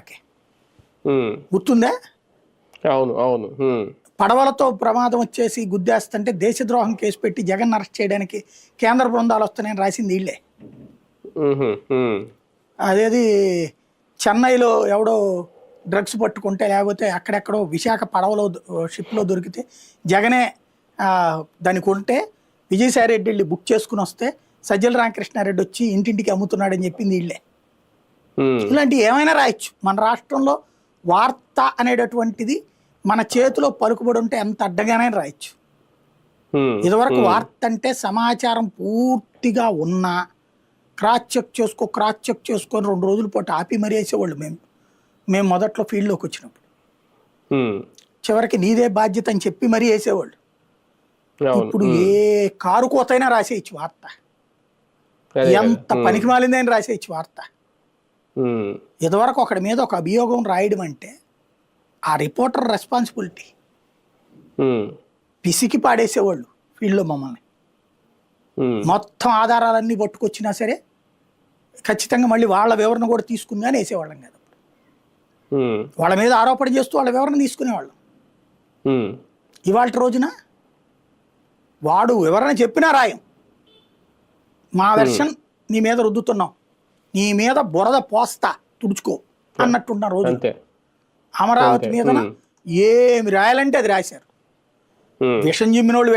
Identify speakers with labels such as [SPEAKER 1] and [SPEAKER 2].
[SPEAKER 1] కి గుర్తుందా?
[SPEAKER 2] అవును అవును.
[SPEAKER 1] పడవలతో ప్రమాదం వచ్చేసి గుద్దేస్తుంటే దేశద్రోహం కేసు పెట్టి జగన్ అరెస్ట్ చేయడానికి కేంద్ర బృందాలు వస్తున్నాయని రాసింది వీళ్ళే. అదేది చెన్నైలో ఎవడో డ్రగ్స్ పట్టుకుంటే లేకపోతే అక్కడెక్కడో విశాఖ పడవలో షిప్లో దొరికితే జగనే దాన్ని కొంటే విజయసాయి రెడ్డి వెళ్ళి బుక్ చేసుకుని వస్తే సజ్జల రామకృష్ణారెడ్డి వచ్చి ఇంటింటికి అమ్ముతున్నాడని చెప్పింది వీళ్ళే. ఇలాంటివి ఏమైనా రాయొచ్చు. మన రాష్ట్రంలో వార్త అనేటటువంటిది మన చేతిలో పలుకుబడి ఉంటే ఎంత అడ్డగానే రాయొచ్చు. ఇదివరకు వార్త అంటే సమాచారం పూర్తిగా ఉన్నా క్రాస్ చెక్ చేసుకొని 2 రోజుల పాటు ఆపి మరీ వేసేవాళ్ళు. మేము మొదట్లో ఫీల్డ్లోకి వచ్చినప్పుడు చివరికి నీదే బాధ్యత అని చెప్పి మరీ వేసేవాళ్ళు. ఇప్పుడు ఏ కారు కోతైనా రాసేయచ్చు వార్త, ఎంత పనికి మాలిందని రాసేయచ్చు వార్త. ఇదివరకు ఒకడి మీద ఒక అభియోగం రాయడం అంటే ఆ రిపోర్టర్ రెస్పాన్సిబిలిటీ. పిసికి పాడేసేవాళ్ళు ఫీల్డ్లో మమ్మల్ని. మొత్తం ఆధారాలన్నీ పట్టుకొచ్చినా సరే ఖచ్చితంగా మళ్ళీ వాళ్ళ వివరణ కూడా తీసుకుందని వేసేవాళ్ళం కదా. వాళ్ళ మీద ఆరోపణ చేస్తూ వాళ్ళ వివరణ తీసుకునేవాళ్ళం. ఇవాళ రోజున వాడు వివరణ చెప్పినా రాయం, మా వెర్షన్ నీ మీద రుద్దుతున్నాం, నీ మీద బురద పోస్తా తుడుచుకో అన్నట్టున్న రోజు. అమరావతి మీద ఏమి రాయాలంటే అది రాశారు. విషం జిమ్మినోళ్ళు